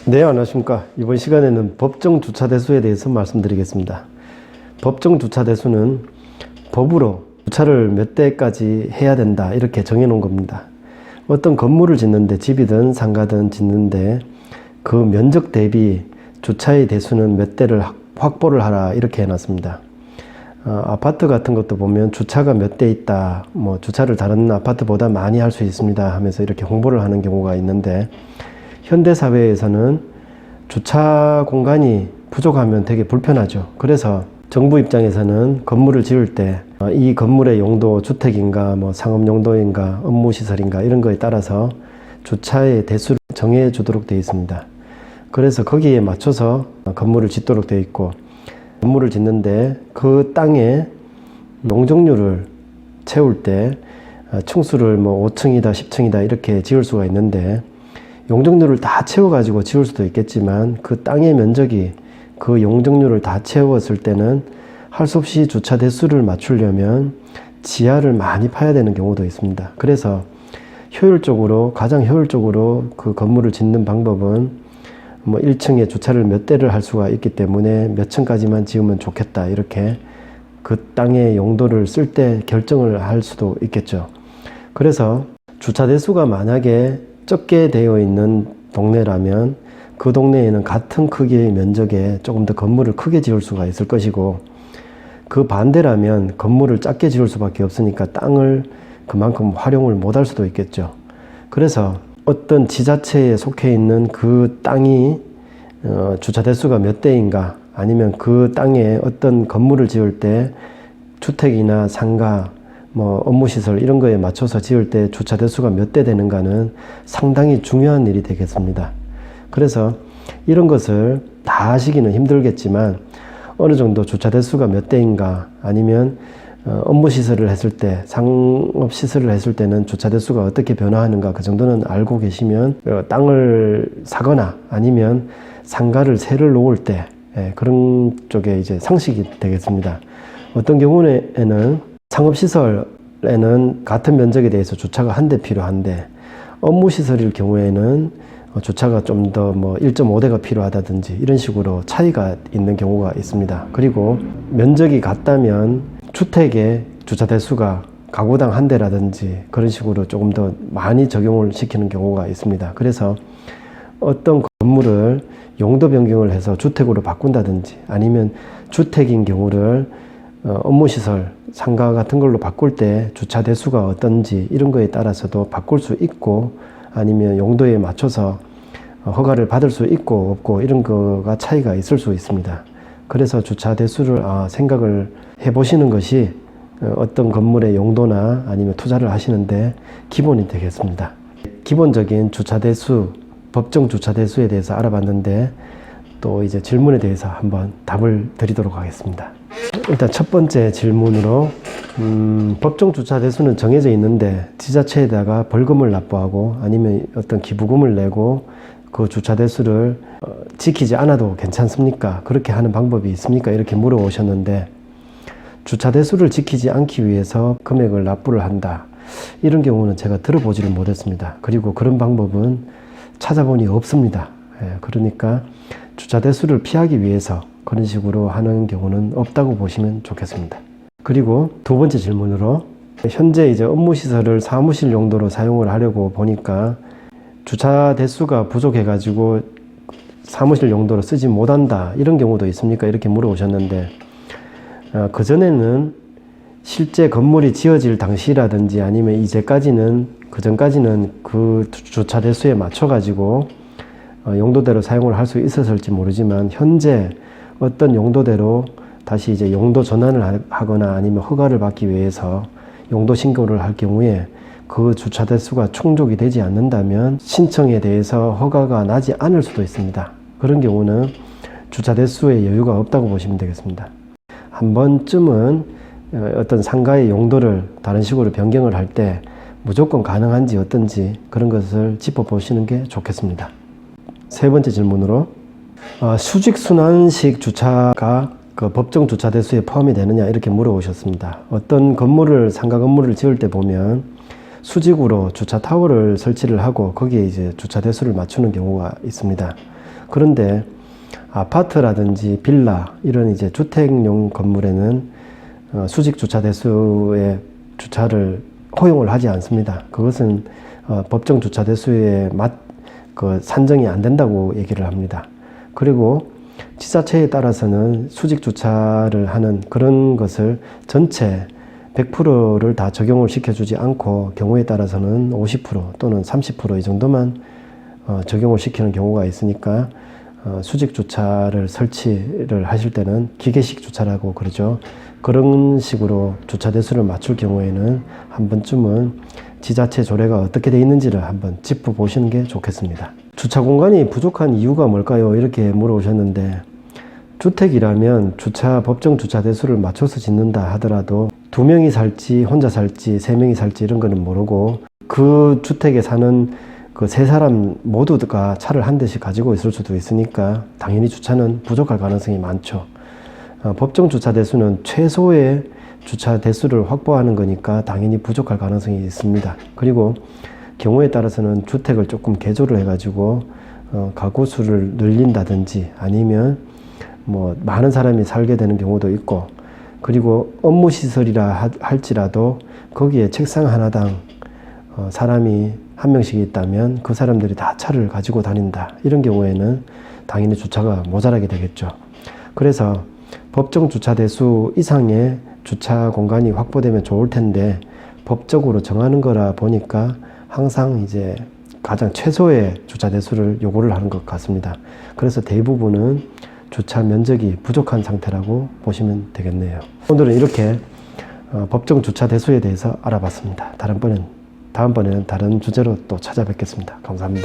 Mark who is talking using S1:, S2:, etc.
S1: 네, 안녕하십니까. 이번 시간에는 법정 주차 대수에 대해서 말씀드리겠습니다. 법정 주차 대수는 법으로 주차를 몇 대까지 해야 된다 이렇게 정해놓은 겁니다. 어떤 건물을 짓는데, 집이든 상가든 짓는데 그 면적 대비 주차의 대수는 몇 대를 확보를 하라 이렇게 해놨습니다. 아파트 같은 것도 보면 주차가 몇 대 있다, 뭐 주차를 다른 아파트보다 많이 할 수 있습니다 하면서 이렇게 홍보를 하는 경우가 있는데, 현대사회에서는 주차 공간이 부족하면 되게 불편하죠. 그래서 정부 입장에서는 건물을 지을 때 이 건물의 용도 주택인가 뭐 상업용도인가 업무시설인가 이런 거에 따라서 주차의 대수를 정해 주도록 되어 있습니다. 그래서 거기에 맞춰서 건물을 짓도록 되어 있고, 건물을 짓는데 그 땅에 용적률을 채울 때 층수를 뭐 5층이다 10층이다 이렇게 지을 수가 있는데, 용적률을 다 채워가지고 지을 수도 있겠지만 그 땅의 면적이 그 용적률을 다 채웠을 때는 할 수 없이 주차 대수를 맞추려면 지하를 많이 파야 되는 경우도 있습니다. 그래서 가장 효율적으로 그 건물을 짓는 방법은 뭐 1층에 주차를 몇 대를 할 수가 있기 때문에 몇 층까지만 지으면 좋겠다 이렇게 그 땅의 용도를 쓸 때 결정을 할 수도 있겠죠. 그래서 주차 대수가 만약에 적게 되어 있는 동네라면 그 동네에는 같은 크기의 면적에 조금 더 건물을 크게 지을 수가 있을 것이고, 그 반대라면 건물을 작게 지을 수밖에 없으니까 땅을 그만큼 활용을 못할 수도 있겠죠. 그래서 어떤 지자체에 속해 있는 그 땅이 주차 대수가 몇 대인가, 아니면 그 땅에 어떤 건물을 지을 때 주택이나 상가 뭐 업무시설 이런 거에 맞춰서 지을 때 주차 대수가 몇 대 되는가는 상당히 중요한 일이 되겠습니다. 그래서 이런 것을 다 하시기는 힘들겠지만 어느 정도 주차 대수가 몇 대인가, 아니면 업무시설을 했을 때, 상업시설을 했을 때는 주차 대수가 어떻게 변화하는가, 그 정도는 알고 계시면 땅을 사거나 아니면 상가를 새를 놓을 때 그런 쪽에 이제 상식이 되겠습니다. 어떤 경우에는 상업시설에는 같은 면적에 대해서 주차가 한 대 필요한데, 업무시설일 경우에는 주차가 좀 더 뭐 1.5대가 필요하다든지 이런 식으로 차이가 있는 경우가 있습니다. 그리고 면적이 같다면 주택의 주차 대수가 가구당 한 대라든지 그런 식으로 조금 더 많이 적용을 시키는 경우가 있습니다. 그래서 어떤 건물을 용도 변경을 해서 주택으로 바꾼다든지, 아니면 주택인 경우를 업무시설, 상가 같은 걸로 바꿀 때 주차 대수가 어떤지 이런 거에 따라서도 바꿀 수 있고, 아니면 용도에 맞춰서 허가를 받을 수 있고 없고 이런 거가 차이가 있을 수 있습니다. 그래서 주차 대수를 생각을 해보시는 것이 어떤 건물의 용도나 아니면 투자를 하시는데 기본이 되겠습니다. 기본적인 주차 대수, 법정 주차 대수에 대해서 알아봤는데, 또 이제 질문에 대해서 한번 답을 드리도록 하겠습니다. 일단 첫 번째 질문으로 법정 주차 대수는 정해져 있는데 지자체에다가 벌금을 납부하고 아니면 어떤 기부금을 내고 그 주차 대수를 지키지 않아도 괜찮습니까? 그렇게 하는 방법이 있습니까? 이렇게 물어오셨는데, 주차 대수를 지키지 않기 위해서 금액을 납부를 한다, 이런 경우는 제가 들어보지를 못했습니다. 그리고 그런 방법은 찾아보니 없습니다. 그러니까 주차 대수를 피하기 위해서 그런 식으로 하는 경우는 없다고 보시면 좋겠습니다. 그리고 두 번째 질문으로, 현재 이제 업무시설을 사무실 용도로 사용을 하려고 보니까 주차 대수가 부족해가지고 사무실 용도로 쓰지 못한다, 이런 경우도 있습니까? 이렇게 물어보셨는데, 그전에는 실제 건물이 지어질 당시라든지 아니면 이제까지는, 그전까지는 그 주차 대수에 맞춰가지고 용도대로 사용을 할 수 있었을지 모르지만, 현재 어떤 용도대로 다시 이제 용도 전환을 하거나 아니면 허가를 받기 위해서 용도 신고를 할 경우에 그 주차 대수가 충족이 되지 않는다면 신청에 대해서 허가가 나지 않을 수도 있습니다. 그런 경우는 주차 대수에 여유가 없다고 보시면 되겠습니다. 한 번쯤은 어떤 상가의 용도를 다른 식으로 변경을 할 때 무조건 가능한지 어떤지 그런 것을 짚어보시는 게 좋겠습니다. 세 번째 질문으로, 수직순환식 주차가 그 법정 주차 대수에 포함이 되느냐 이렇게 물어오셨습니다. 어떤 건물을, 상가 건물을 지을 때 보면 수직으로 주차 타워를 설치를 하고 거기에 이제 주차 대수를 맞추는 경우가 있습니다. 그런데 아파트라든지 빌라 이런 이제 주택용 건물에는 수직 주차 대수의 주차를 허용을 하지 않습니다. 그것은 법정 주차 대수에 산정이 안 된다고 얘기를 합니다. 그리고 지자체에 따라서는 수직 주차를 하는 그런 것을 전체 100%를 다 적용을 시켜주지 않고 경우에 따라서는 50% 또는 30% 이 정도만 적용을 시키는 경우가 있으니까 수직 주차를 설치를 하실 때는 기계식 주차라고 그러죠. 그런 식으로 주차 대수를 맞출 경우에는 한 번쯤은 지자체 조례가 어떻게 되어 있는지를 한번 짚어보시는 게 좋겠습니다. 주차 공간이 부족한 이유가 뭘까요? 이렇게 물어보셨는데, 주택이라면 법정 주차 대수를 맞춰서 짓는다 하더라도 2명이 살지 혼자 살지 3명이 살지 이런 거는 모르고 그 주택에 사는 그 3사람 모두가 차를 한 대씩 가지고 있을 수도 있으니까 당연히 주차는 부족할 가능성이 많죠. 법정 주차 대수는 최소의 주차 대수를 확보하는 거니까 당연히 부족할 가능성이 있습니다. 그리고 경우에 따라서는 주택을 조금 개조를 해가지고 가구 수를 늘린다든지 아니면 뭐 많은 사람이 살게 되는 경우도 있고, 그리고 업무 시설이라 할지라도 거기에 책상 하나당 사람이 한 명씩 있다면 그 사람들이 다 차를 가지고 다닌다. 이런 경우에는 당연히 주차가 모자라게 되겠죠. 그래서 법정 주차 대수 이상의 주차 공간이 확보되면 좋을 텐데 법적으로 정하는 거라 보니까 항상 이제 가장 최소의 주차 대수를 요구를 하는 것 같습니다. 그래서 대부분은 주차 면적이 부족한 상태라고 보시면 되겠네요. 오늘은 이렇게 법정 주차 대수에 대해서 알아봤습니다. 다음번에는 다른 주제로 또 찾아뵙겠습니다. 감사합니다.